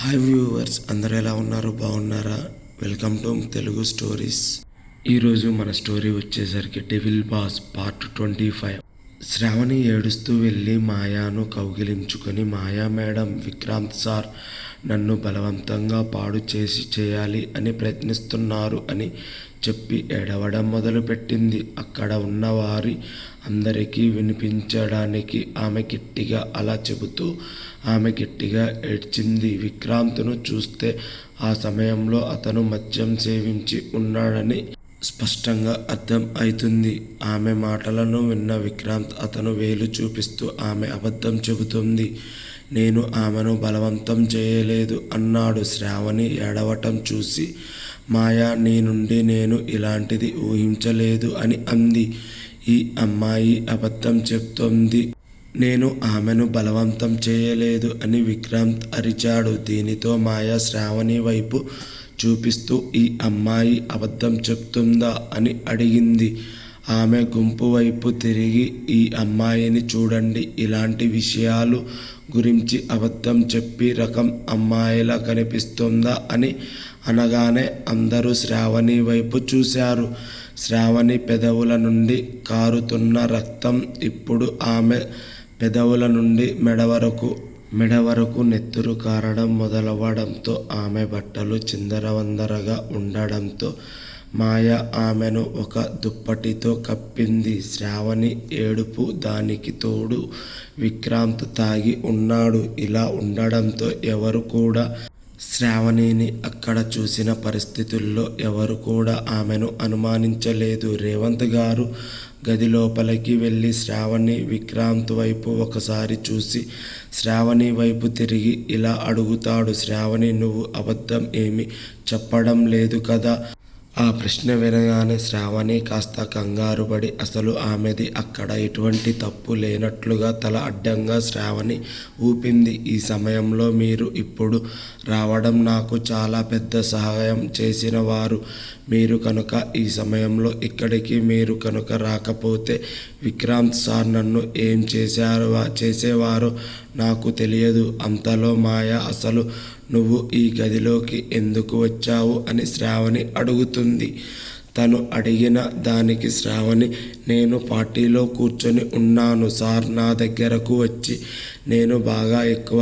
Hi viewers, అందరు ఎలా ఉన్నారు? బాగున్నారా? Welcome to Telugu stories. ఈరోజు మన స్టోరీ వచ్చేసరికి డెవిల్ బాస్ పార్ట్ 25. శ్రావణి ఏడుస్తూ వెళ్ళి మాయాను కౌగిలించుకొని, మాయా మేడం, విక్రాంత్ సార్ నన్ను బలవంతంగా పాడు చేయాలి అని ప్రయత్నిస్తున్నారు అని చెప్పి ఏడవడం మొదలుపెట్టింది. అక్కడ ఉన్న వారి అందరికీ వినిపించడానికి ఆమె గట్టిగా అలా చెబుతూ ఆమె గట్టిగా ఏడ్చింది. విక్రాంత్ను చూస్తే ఆ సమయంలో అతను మద్యం సేవించి ఉన్నాడని స్పష్టంగా అర్థం అవుతుంది. ఆమె మాటలను విన్న విక్రాంత్ అతను వేలు చూపిస్తూ ఆమె అబద్ధం చెబుతుంది, నేను ఆమెను బలవంతం చేయలేదు అన్నాడు. శ్రావణి ఏడవటం చూసి మాయా నీ నుండి నేను ఇలాంటిది ఊహించలేదు అని అంది. ఈ అమ్మాయి అబద్ధం చెప్తోంది, నేను ఆమెను బలవంతం చేయలేదు అని విక్రాంత్ అరిచాడు. దీనితో మాయా శ్రావణి వైపు చూపిస్తూ ఈ అమ్మాయి అబద్ధం చెప్తుందా అని అడిగింది. ఆమె గుంపు వైపు తిరిగి ఈ అమ్మాయిని చూడండి, ఇలాంటి విషయాలు గురించి అబద్ధం చెప్పి రకం అమ్మాయిలా కనిపిస్తుందా అని అనగానే అందరూ శ్రావణి వైపు చూశారు. శ్రావణి పెదవుల నుండి కారుతున్న రక్తం ఇప్పుడు ఆమె పెదవుల నుండి మెడ వరకు నెత్తురు కారడం మొదలవడంతో ఆమె బట్టలు చిందరవందరగా ఉండడంతో మాయ ఆమెను ఒక దుప్పటితో కప్పింది. శ్రావణి ఏడుపు, దానికి తోడు విక్రాంత్ తాగి ఉన్నాడు. ఇలా ఉండడంతో ఎవరు కూడా శ్రావణిని అక్కడ చూసిన పరిస్థితుల్లో ఎవరు కూడా ఆమెను అనుమానించలేదు. రేవంత్ గారు గది లోపలికి వెళ్ళి శ్రావణి విక్రాంత్ వైపు ఒకసారి చూసి శ్రావణి వైపు తిరిగి ఇలా అడుగుతాడు, శ్రావణి నువ్వు అబద్ధం ఏమీ చెప్పడం లేదు కదా? ఆ ప్రశ్న వినగానే శ్రావణి కాస్త కంగారుపడి అసలు ఆమెది అక్కడ ఎటువంటి తప్పు లేనట్లుగా తల అడ్డంగా శ్రావణి ఊపింది. ఈ సమయంలో మీరు ఇప్పుడు రావడం నాకు చాలా పెద్ద సహాయం చేసిన వారు. మీరు కనుక ఈ సమయంలో ఇక్కడికి మీరు కనుక రాకపోతే విక్రాంత్ సార్ నన్ను ఏం చేసేవారో నాకు తెలియదు. అంతలో మాయ అసలు నువ్వు ఈ గదిలోకి ఎందుకు వచ్చావు అని శ్రావణి అడుగుతుంది. తను అడిగిన దానికి శ్రావణి, నేను పార్టీలో కూర్చొని ఉన్నాను సార్, నా దగ్గరకు వచ్చి నేను బాగా ఎక్కువ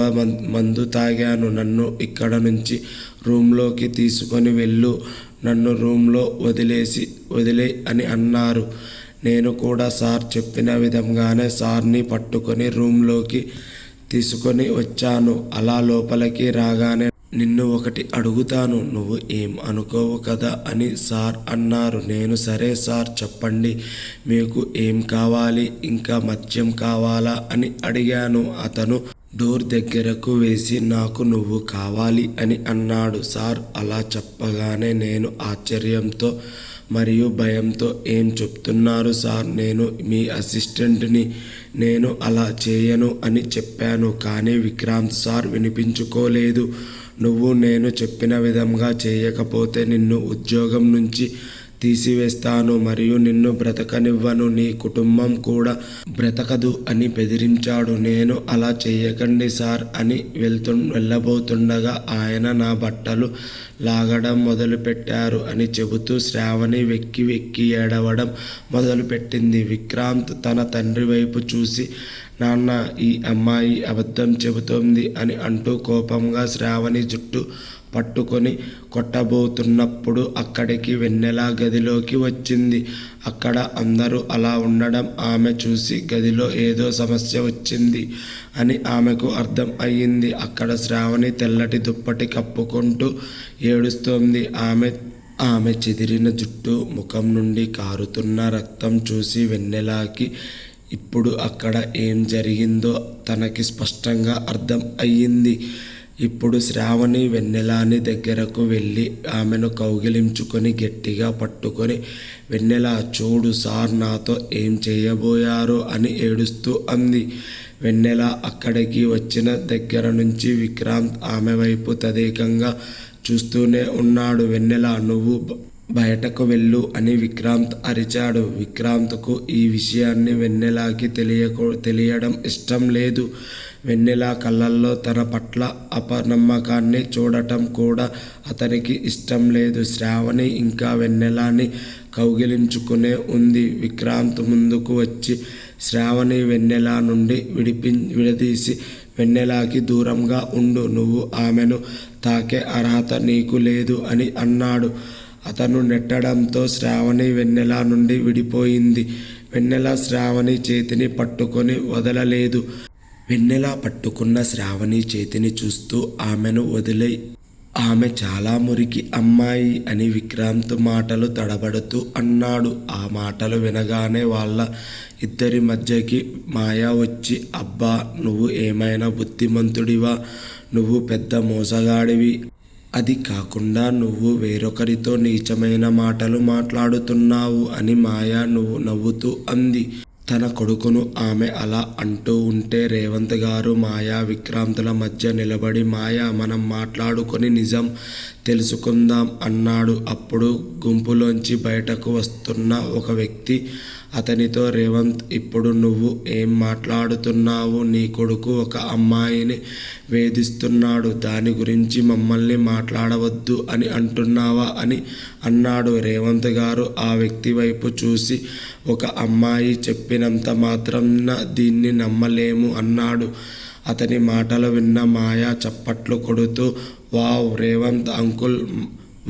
మందు తాగాను, నన్ను ఇక్కడ నుంచి రూమ్లోకి తీసుకొని వెళ్ళు, నన్ను రూమ్లో వదిలే అని అన్నారు. నేను కూడా సార్ చెప్పిన విధంగానే సార్ని పట్టుకొని రూమ్లోకి తీసుకొని వచ్చాను. అలా లోపలికి రాగానే నిన్ను ఒకటి అడుగుతాను, నువ్వు ఏం అనుకోవు కదా అని సార్ అన్నారు. నేను సరే సార్ చెప్పండి, మీకు ఏం కావాలి, ఇంకా మద్యం కావాలా అని అడిగాను. అతను డోర్ దగ్గరకు వేసి నాకు నువ్వు కావాలి అని అన్నాడు. సార్ అలా చెప్పగానే నేను ఆశ్చర్యంతో మరియు భయంతో ఏం చెప్తున్నారు సార్, నేను మీ అసిస్టెంట్ని, నేను అలా చేయను అని చెప్పాను. కానీ విక్రాంత్ సార్ వినిపించుకోలేదు. నువ్వు నేను చెప్పిన విధంగా చేయకపోతే నిన్ను ఉద్యోగం నుంచి తీసివేస్తాను మరియు నిన్ను బ్రతకనివ్వను, నీ కుటుంబం కూడా బ్రతకదు అని బెదిరించాడు. నేను అలా చేయకండి సార్ అని వెళ్ళబోతుండగా ఆయన నా బట్టలు లాగడం మొదలుపెట్టారు అని చెబుతూ శ్రావణి వెక్కి ఏడవడం మొదలుపెట్టింది. విక్రాంత్ తన తండ్రి వైపు చూసి, నాన్న ఈ అమ్మాయి అబద్ధం చెబుతోంది అని అంటూ కోపంగా శ్రావణి జుట్టు పట్టుకొని కొట్టబోతున్నప్పుడు అక్కడికి వెన్నెల గదిలోకి వచ్చింది. అక్కడ అందరూ అలా ఉండడం ఆమె చూసి గదిలో ఏదో సమస్య వచ్చింది అని ఆమెకు అర్థం అయ్యింది. అక్కడ శ్రావణి తెల్లటి దుప్పటి కప్పుకుంటూ ఏడుస్తోంది. ఆమె చెదిరిన జుట్టు, ముఖం నుండి కారుతున్న రక్తం చూసి వెన్నెలకి ఇప్పుడు అక్కడ ఏం జరిగిందో తనకి స్పష్టంగా అర్థం అయ్యింది. ఇప్పుడు శ్రావణి వెన్నెలని దగ్గరకు వెళ్ళి ఆమెను కౌగిలించుకొని గట్టిగా పట్టుకొని, వెన్నెల చూడు సార్ నాతో ఏం చేయబోయారో అని ఏడుస్తూ అంది. వెన్నెల అక్కడికి వచ్చిన దగ్గర నుంచి విక్రాంత్ ఆమె వైపు తదేకంగా చూస్తూనే ఉన్నాడు. వెన్నెల నువ్వు బయటకు వెళ్ళు అని విక్రాంత్ అరిచాడు. విక్రాంత్కు ఈ విషయాన్ని వెన్నెలకి తెలియడం ఇష్టం లేదు. వెన్నెల కళ్ళల్లో తన పట్ల అపనమ్మకాన్ని చూడటం కూడా అతనికి ఇష్టం లేదు. శ్రావణి ఇంకా వెన్నెలని కౌగిలించుకునే ఉంది. విక్రాంత్ ముందుకు వచ్చి శ్రావణి వెన్నెల నుండి విడదీసి, వెన్నెలకి దూరంగా ఉండు, నువ్వు ఆమెను తాకే అర్హత నీకు లేదు అని అన్నాడు. అతను నెట్టడంతో శ్రావణి వెన్నెల నుండి విడిపోయింది. వెన్నెల శ్రావణి చేతిని పట్టుకొని వదలలేదు. వెన్నెల పట్టుకున్న శ్రావణి చేతిని చూస్తూ ఆమెను వదిలే, ఆమె చాలా మురికి అమ్మాయి అని విక్రాంత్ మాటలు తడబడుతూ అన్నాడు. ఆ మాటలు వినగానే వాళ్ళ ఇద్దరి మధ్యకి మాయ వచ్చి, అబ్బా నువ్వు ఏమైనా బుద్ధిమంతుడివా? నువ్వు పెద్ద మోసగాడివి. అది కాకుండా నువ్వు వేరొకరితో నీచమైన మాటలు మాట్లాడుతున్నావు అని మాయ నవ్వుతూ అంది. తన కొడుకును ఆమె అలా అంటూ ఉంటే రేవంత్ గారు మాయా విక్రాంతుల మధ్య నిలబడి, మాయా మనం మాట్లాడుకొని నిజం తెలుసుకుందాం అన్నాడు. అప్పుడు గుంపులోంచి బయటకు వస్తున్న ఒక వ్యక్తి అతనితో, రేవంత్ ఇప్పుడు నువ్వు ఏం మాట్లాడుతున్నావు? నీ కొడుకు ఒక అమ్మాయిని వేధిస్తున్నాడు, దాని గురించి మమ్మల్ని మాట్లాడవద్దు అని అంటున్నావా అని అన్నాడు. రేవంత్ గారు ఆ వ్యక్తి వైపు చూసి, ఒక అమ్మాయి చెప్పినంత మాత్రాన దీన్ని నమ్మలేము అన్నాడు. అతని మాటలు విన్న మాయ చప్పట్లు కొడుతూ, వావ్ రేవంత్ అంకుల్,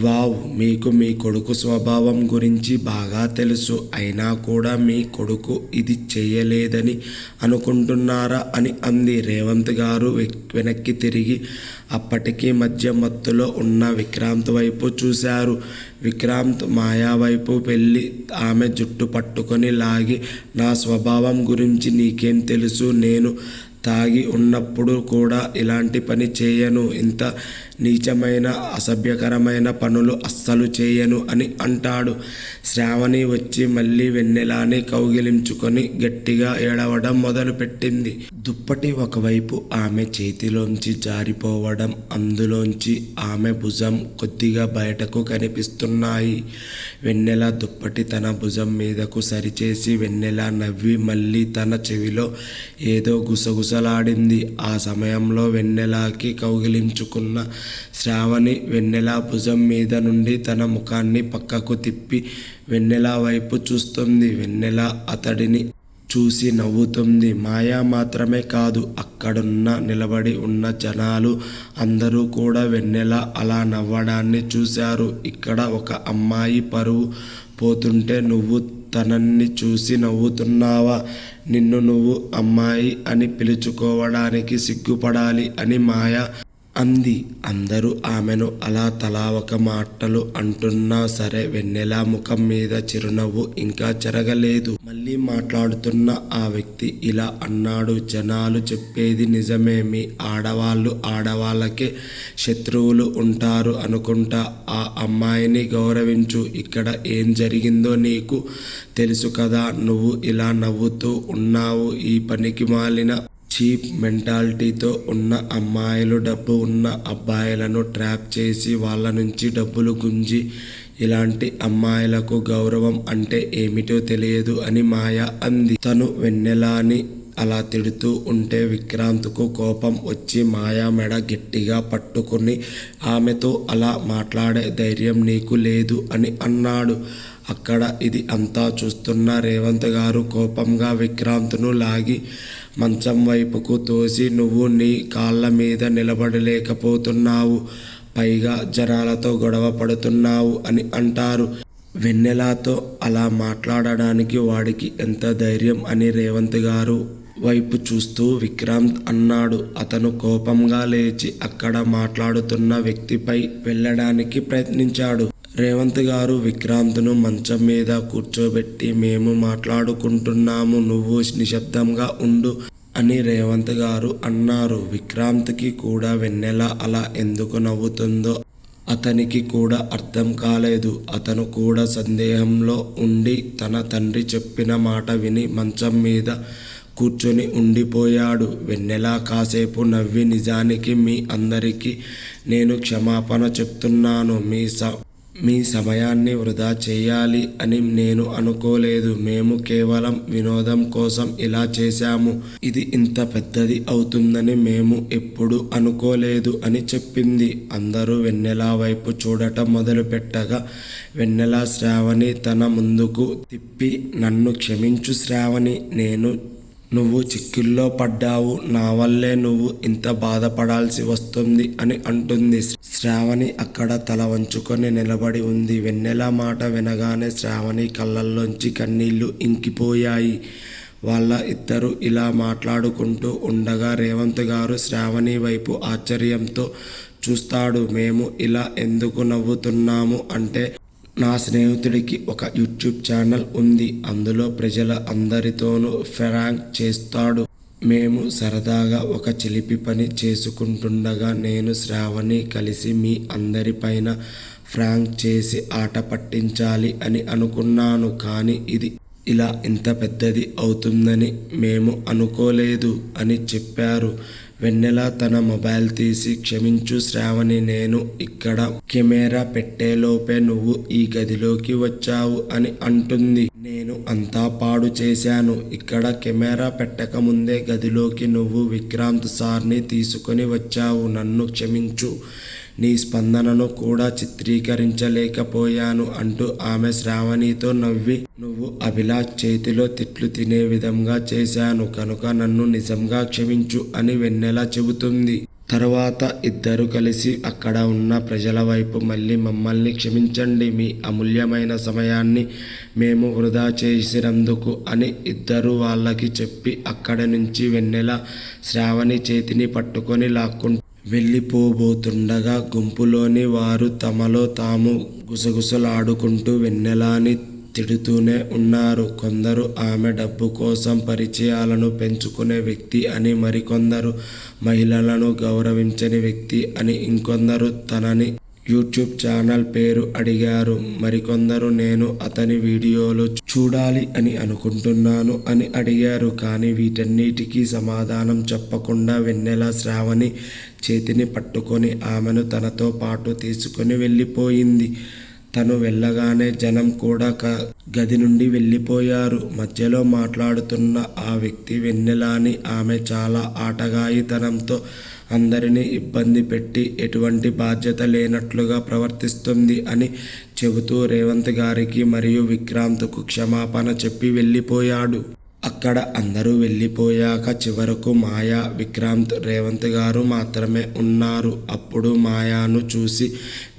వావ్, మీకు మీ కొడుకు స్వభావం గురించి బాగా తెలుసు, అయినా కూడా మీ కొడుకు ఇది చేయలేదని అనుకుంటున్నారా అని అంది. రేవంత్ గారు వెనక్కి తిరిగి అప్పటికీ మధ్య మత్తులో ఉన్న విక్రాంత్ వైపు చూశారు. విక్రాంత్ మాయా వైపు వెళ్ళి ఆమె జుట్టు పట్టుకొని లాగి, నా స్వభావం గురించి నీకేం తెలుసు? నేను తాగి ఉన్నప్పుడు కూడా ఇలాంటి పని చేయను, ఇంత నీచమైన అసభ్యకరమైన పనులు అస్సలు చేయను అని అంటాడు. శ్రావణి వచ్చి మళ్ళీ వెన్నెలని కౌగిలించుకొని గట్టిగా ఏడవడం మొదలుపెట్టింది. దుప్పటి ఒకవైపు ఆమె చేతిలోంచి జారిపోవడం, అందులోంచి ఆమె భుజం కొద్దిగా బయటకు కనిపిస్తున్నాయి. వెన్నెల దుప్పటి తన భుజం మీదకు సరిచేసి వెన్నెల నవ్వి మళ్ళీ తన చెవిలో ఏదో గుసగుసలాడింది. ఆ సమయంలో వెన్నెలకి కౌగిలించుకున్న శ్రావణి వెన్నెల భుజం మీద నుండి తన ముఖాన్ని పక్కకు తిప్పి వెన్నెల వైపు చూస్తుంది. వెన్నెల అతడిని చూసి నవ్వుతుంది. మాయా మాత్రమే కాదు, అక్కడున్న నిలబడి ఉన్న జనాలు అందరూ కూడా వెన్నెల అలా నవ్వడాన్ని చూశారు. ఇక్కడ ఒక అమ్మాయి పరువు పోతుంటే నువ్వు తనని చూసి నవ్వుతున్నావా? నిన్ను నువ్వు అమ్మాయి అని పిలుచుకోవడానికి సిగ్గుపడాలి అని మాయ అంది. అందరూ ఆమెను అలా తలా ఒక మాటలు అంటున్నా సరే వెన్నెల ముఖం మీద చిరునవ్వు ఇంకా చెరగలేదు. మళ్ళీ మాట్లాడుతున్న ఆ వ్యక్తి ఇలా అన్నాడు, జనాలు చెప్పేది నిజమే, మీ ఆడవాళ్ళు ఆడవాళ్ళకే శత్రువులు ఉంటారు అనుకుంటా. ఆ అమ్మాయిని గౌరవించు. ఇక్కడ ఏం జరిగిందో నీకు తెలుసు కదా, నువ్వు ఇలా నవ్వుతూ ఉన్నావు. ఈ పనికి మాలిన చీప్ మెంటాలిటీతో ఉన్న అమ్మాయిలు డబ్బు ఉన్న అబ్బాయిలను ట్రాప్ చేసి వాళ్ళ నుంచి డబ్బులు గుంజి, ఇలాంటి అమ్మాయిలకు గౌరవం అంటే ఏమిటో తెలియదు అని మాయ అంది. తను వెన్నెలని అలా తిడుతూ ఉంటే విక్రాంత్కు కోపం వచ్చి మాయా మెడ గట్టిగా పట్టుకుని, ఆమెతో అలా మాట్లాడే ధైర్యం నీకు లేదు అని అన్నాడు. అక్కడ ఇది అంతా చూస్తున్న రేవంత్ గారు కోపంగా విక్రాంత్ను లాగి మంచం వైపుకు తోసి, నువ్వు నీ కాళ్ళ మీద నిలబడలేకపోతున్నావు, పైగా జనాలతో గొడవ పడుతున్నావు అని అంటారు. వెన్నెలతో అలా మాట్లాడడానికి వాడికి ఎంత ధైర్యం అని రేవంత్ గారు వైపు చూస్తూ విక్రాంత్ అన్నాడు. అతను కోపంగా లేచి అక్కడ మాట్లాడుతున్న వ్యక్తిపై వెళ్ళడానికి ప్రయత్నించాడు. రేవంత్ గారు విక్రాంత్ను మంచం మీద కూర్చోబెట్టి, మేము మాట్లాడుకుంటున్నాము, నువ్వు నిశ్శబ్దంగా ఉండు అని రేవంత్ గారు అన్నారు. విక్రాంత్కి కూడా వెన్నెల అలా ఎందుకు నవ్వుతుందో అతనికి కూడా అర్థం కాలేదు. అతను కూడా సందేహంలో ఉండి తన తండ్రి చెప్పిన మాట విని మంచం మీద కూర్చొని ఉండిపోయాడు. వెన్నెల కాసేపు నవ్వి, నిజానికి మీ అందరికీ నేను క్షమాపణ చెప్తున్నాను, మీ సమయాన్ని వృధా చేయాలి అని నేను అనుకోలేదు. మేము కేవలం వినోదం కోసం ఇలా చేశాము. ఇది ఇంత పెద్దది అవుతుందని మేము ఎప్పుడూ అనుకోలేదు అని చెప్పింది. అందరూ వెన్నెల వైపు చూడటం మొదలుపెట్టగా వెన్నెల శ్రావణి తన ముందుకు తిప్పి, నన్ను క్షమించు శ్రావణి, నువ్వు చిక్కుల్లో పడ్డావు, నా వల్లే నువ్వు ఇంత బాధపడాల్సి వస్తుంది అని అంటుంది. శ్రావణి అక్కడ తల వంచుకొని నిలబడి ఉంది. వెన్నెల మాట వినగానే శ్రావణి కళ్ళల్లోంచి కన్నీళ్లు ఇంకిపోయాయి. వాళ్ళ ఇద్దరు ఇలా మాట్లాడుకుంటూ ఉండగా రేవంత్ గారు శ్రావణి వైపు ఆశ్చర్యంతో చూస్తాడు. మేము ఇలా ఎందుకు నవ్వుతున్నాము అంటే, నా స్నేహితుడికి ఒక యూట్యూబ్ ఛానల్ ఉంది. అందులో ప్రజల అందరితోనూ ఫ్రాంక్ చేస్తాడు. మేము సరదాగా ఒక చిలిపి పని చేసుకుంటుండగా నేను శ్రావణి కలిసి మీ అందరిపైన ఫ్రాంక్ చేసి ఆట పట్టించాలి అని అనుకున్నాను. కానీ ఇది ఇలా ఇంత పెద్దది అవుతుందని మేము అనుకోలేదు అని చెప్పారు. వెన్నెల తన మొబైల్ తీసి, క్షమించు శ్రావణి, నేను ఇక్కడ కెమెరా పెట్టేలోపే నువ్వు ఈ గదిలోకి వచ్చావు అని అంటుంది. నేను అంతా పాడు చేశాను. ఇక్కడ కెమెరా పెట్టక ముందే గదిలోకి నువ్వు విక్రాంత్ సార్ని తీసుకొని వచ్చావు. నన్ను క్షమించు. నీ స్పందనను కూడా చిత్రీకరించలేకపోయాను అంటూ ఆమె శ్రావణితో నవ్వి, నువ్వు అభిలాష్ చేతిలో తిట్లు తినే విధంగా చేశాను కనుక నన్ను నిజంగా క్షమించు అని వెన్నెల చెబుతుంది. తర్వాత ఇద్దరు కలిసి అక్కడ ఉన్న ప్రజల వైపు మళ్ళీ, మమ్మల్ని క్షమించండి, మీ అమూల్యమైన సమయాన్ని మేము వృధా చేసినందుకు అని ఇద్దరు వాళ్ళకి చెప్పి అక్కడి నుంచి వెన్నెల శ్రావణి చేతిని పట్టుకొని లాక్కుంటూ వెళ్ళిపోబోతుండగా గుంపులోని వారు తమలో తాము గుసగుసలాడుకుంటూ వెన్నెలని తిడుతూనే ఉన్నారు. కొందరు ఆమె డబ్బు కోసం పరిచయాలను పెంచుకునే వ్యక్తి అని, మరికొందరు మహిళలను గౌరవించని వ్యక్తి అని, ఇంకొందరు తనని యూట్యూబ్ ఛానల్ పేరు అడిగారు. మరికొందరు నేను అతని వీడియోలు చూడాలి అని అనుకుంటున్నాను అని అడిగారు. కానీ వీటన్నిటికీ సమాధానం చెప్పకుండా వెన్నెల శ్రావణి చేతిని పట్టుకొని ఆమెను తనతో పాటు తీసుకొని వెళ్ళిపోయింది. తను వెళ్ళగానే జనం కూడా గది నుండి వెళ్ళిపోయారు. మధ్యలో మాట్లాడుతున్న ఆ వ్యక్తి వెన్నెలని ఆమె చాలా ఆటగాయితనంతో అందరినీ ఇబ్బంది పెట్టి ఎటువంటి బాధ్యత లేనట్లుగా ప్రవర్తిస్తుంది అని చెబుతూ రేవంత్ గారికి మరియు విక్రాంత్కు క్షమాపణ చెప్పి వెళ్ళిపోయాడు. అక్కడ అందరూ వెళ్ళిపోయాక చివరకు మాయా, విక్రాంత్, రేవంత్ గారు మాత్రమే ఉన్నారు. అప్పుడు మాయాను చూసి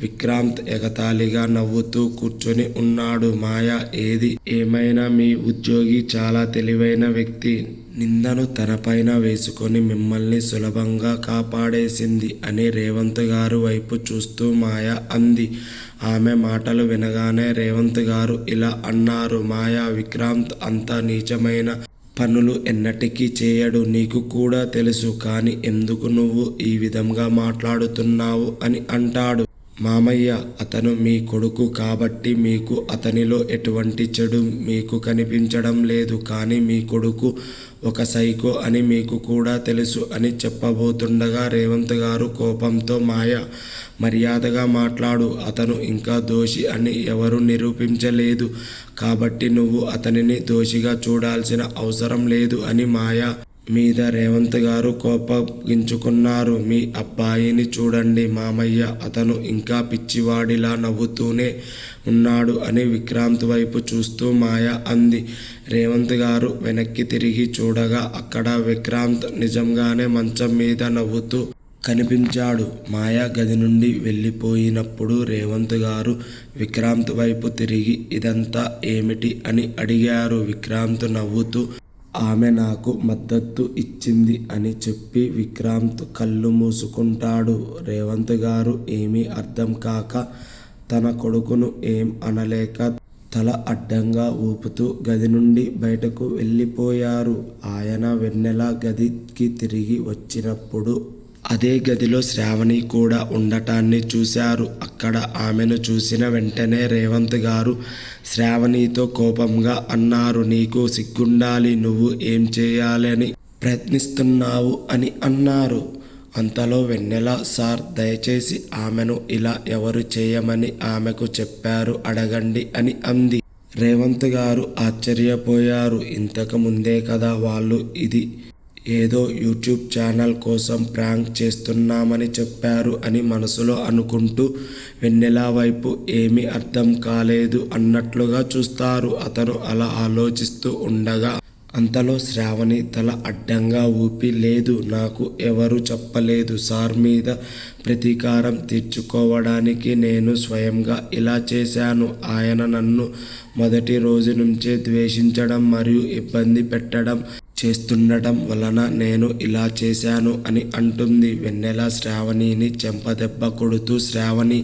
విక్రాంత్ ఎగతాళిగా నవ్వుతూ కూర్చొని ఉన్నాడు. మాయా, ఏమైనా మీ ఉద్యోగి చాలా తెలివైన వ్యక్తి. నిందను తనపైన వేసుకొని మిమ్మల్ని సులభంగా కాపాడేసింది అని రేవంత్ గారు వైపు చూస్తూ మాయా అంది. ఆమె మాటలు వినగానే రేవంత్ గారు ఇలా అన్నారు, మాయా, విక్రాంత్ అంత నీచమైన పనులు ఎన్నటికీ చేయడు, నీకు కూడా తెలుసు. కానీ ఎందుకు నువ్వు ఈ విధంగా మాట్లాడుతున్నావు అని అంటాడు. మామయ్య, అతను మీ కొడుకు కాబట్టి మీకు అతనిలో ఎటువంటి చెడు మీకు కనిపించడం లేదు. కానీ మీ కొడుకు ఒక సైకో అని మీకు కూడా తెలుసు అని చెప్పబోతుండగా రేవంత్ గారు కోపంతో, మాయా, మర్యాదగా మాట్లాడు. అతను ఇంకా దోషి అని ఎవరు నిరూపించలేదు కాబట్టి నువ్వు అతనిని దోషిగా చూడాల్సిన అవసరం లేదు అని మాయా మీద రేవంత్ గారు కోపగించుకున్నారు. మీ అబ్బాయిని చూడండి మామయ్య, అతను ఇంకా పిచ్చివాడిలా నవ్వుతూనే ఉన్నాడు అని విక్రాంత్ వైపు చూస్తూ మాయా అంది. రేవంత్ గారు వెనక్కి తిరిగి చూడగా అక్కడ విక్రాంత్ నిజంగానే మంచం మీద నవ్వుతూ కనిపించాడు. మాయా గది నుండి వెళ్ళిపోయినప్పుడు రేవంత్ గారు విక్రాంత్ వైపు తిరిగి ఇదంతా ఏమిటి అని అడిగారు. విక్రాంత్ నవ్వుతూ, ఆమె నాకు మద్దతు ఇచ్చింది అని చెప్పి విక్రాంత్ కళ్ళు మూసుకుంటాడు. రేవంత్ గారు ఏమీ అర్థం కాక తన కొడుకును ఏం అనలేక తల అడ్డంగా ఊపుతూ గది నుండి బయటకు వెళ్ళిపోయారు. ఆయన వెన్నెల గదికి తిరిగి వచ్చినప్పుడు అదే గదిలో శ్రావణి కూడా ఉండటాన్ని చూశారు. అక్కడ ఆమెను చూసిన వెంటనే రేవంత్ గారు శ్రావణితో కోపంగా అన్నారు, నీకు సిగ్గుండాలి, నువ్వు ఏం చేయాలని ప్రయత్నిస్తున్నావు అని అన్నారు. అంతలో వెన్నెల, సార్ దయచేసి ఆమెను ఇలా ఎవరు చేయమని ఆమెకు చెప్పారు అడగండి అని అంది. రేవంత్ గారు ఆశ్చర్యపోయారు. ఇంతకు ముందే కదా వాళ్ళు ఇది ఏదో యూట్యూబ్ ఛానల్ కోసం ప్రాంక్ చేస్తున్నామని చెప్పారు అని మనసులో అనుకుంటూ వెన్నెల వైపు ఏమీ అర్థం కాలేదు అన్నట్లుగా చూస్తారు. అతను అలా ఆలోచిస్తూ ఉండగా అంతలో శ్రావణి తల అడ్డంగా ఊపి, లేదు, నాకు ఎవరు చెప్పలేదు. సార్ మీద ప్రతీకారం తీర్చుకోవడానికి నేను స్వయంగా ఇలా చేశాను. ఆయన నన్ను మొదటి రోజు నుంచే ద్వేషించడం మరియు ఇబ్బంది పెట్టడం చేస్తుండటం వలన నేను ఇలా చేశాను అని అంటుంది. వెన్నెల శ్రావణిని చెంపదెబ్బ కొడుతూ, శ్రావణి,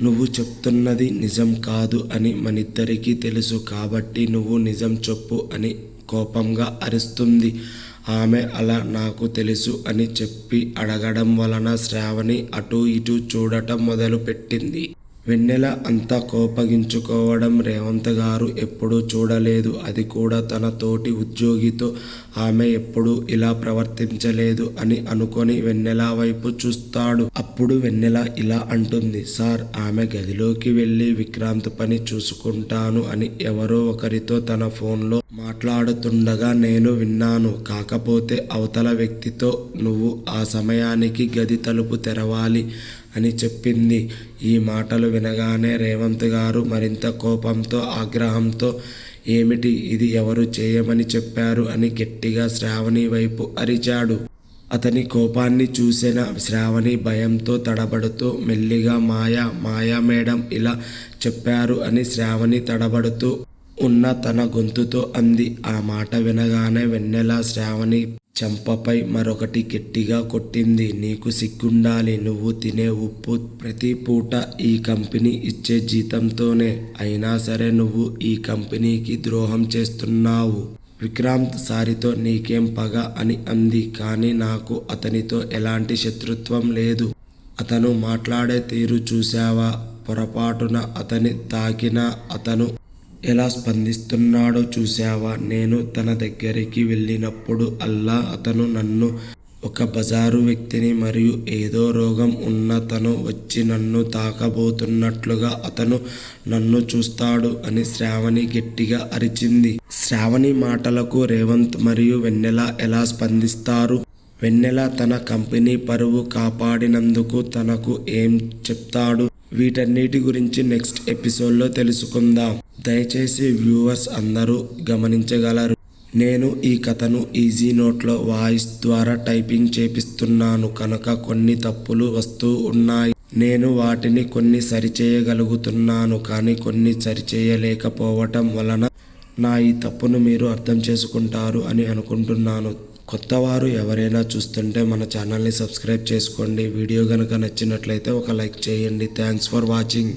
నువ్వు చెప్తున్నది నిజం కాదు అని మనిద్దరికీ తెలుసు, కాబట్టి నువ్వు నిజం చెప్పు అని కోపంగా అరుస్తుంది. ఆమె అలా నాకు తెలుసు అని చెప్పి అడగడం వలన శ్రావణి అటూ ఇటూ చూడటం మొదలుపెట్టింది. వెన్నెల అంతా కోపగించుకోవడం రేవంత్ గారు ఎప్పుడూ చూడలేదు. అది కూడా తన తోటి ఉద్యోగితో ఆమె ఎప్పుడూ ఇలా ప్రవర్తించలేదు అని అనుకొని వెన్నెల వైపు చూస్తాడు. అప్పుడు వెన్నెల ఇలా అంటుంది, సార్, ఆమె గదిలోకి వెళ్ళి విక్రాంత్ పని చూసుకుంటాను అని ఎవరో ఒకరితో తన ఫోన్లో మాట్లాడుతుండగా నేను విన్నాను. కాకపోతే అవతల వ్యక్తితో నువ్వు ఆ సమయానికి గది తలుపు తెరవాలి అని చెప్పింది. ఈ మాటలు వినగానే రేవంత్ గారు మరింత కోపంతో, ఆగ్రహంతో, ఏమిటి ఇది, ఎవరు చేయమని చెప్పారు అని గట్టిగా శ్రావణి వైపు అరిచాడు. అతని కోపాన్ని చూసిన శ్రావణి భయంతో తడబడుతూ మెల్లిగా, మాయా మేడం ఇలా చెప్పారు అని శ్రావణి తడబడుతూ ఉన్న తన గొంతుతో అంది. ఆ మాట వినగానే వెన్నెల శ్రావణి చెంపపై మరొకటి గట్టిగా కొట్టింది. నీకు సిగ్గుండాలి. నువ్వు తినే ఉప్పు ప్రతి పూట ఈ కంపెనీ ఇచ్చే జీతంతోనే. అయినా సరే నువ్వు ఈ కంపెనీకి ద్రోహం చేస్తున్నావు. విక్రాంత్ సారితో నీకేం పగ అని అంది. కానీ నాకు అతనితో ఎలాంటి శత్రుత్వం లేదు. అతను మాట్లాడే తీరు చూశావా? పొరపాటున అతని తాకినా అతను ఎలా స్పందిస్తున్నాడో చూశావా? నేను తన దగ్గరికి వెళ్ళినప్పుడు అల్లా అతను నన్ను ఒక బజారు వ్యక్తిని మరియు ఏదో రోగం ఉన్న తను వచ్చి నన్ను తాకబోతున్నట్లుగా అతను నన్ను చూస్తాడు అని శ్రావణి గట్టిగా అరిచింది. శ్రావణి మాటలకు రేవంత్ మరియు వెన్నెల ఎలా స్పందిస్తారు? వెన్నెల తన కంపెనీ పరువు కాపాడినందుకు తనకు ఏం చెప్తాడు? వీటన్నిటి గురించి నెక్స్ట్ ఎపిసోడ్లో తెలుసుకుందాం. దయచేసి వ్యూవర్స్ అందరూ గమనించగలరు, నేను ఈ కథను ఈజీ నోట్లో వాయిస్ ద్వారా టైపింగ్ చేపిస్తున్నాను కనుక కొన్ని తప్పులు వస్తూ ఉన్నాయి. నేను వాటిని కొన్ని సరిచేయగలుగుతున్నాను, కానీ కొన్ని సరిచేయలేకపోవటం వలన నా ఈ తప్పును మీరు అర్థం చేసుకుంటారు అని అనుకుంటున్నాను. కొత్తవారు ఎవరైనా చూస్తుంటే మన ఛానల్ని సబ్స్క్రైబ్ చేసుకోండి. వీడియో కనుక నచ్చినట్లయితే ఒక లైక్ చేయండి. Thanks for watching.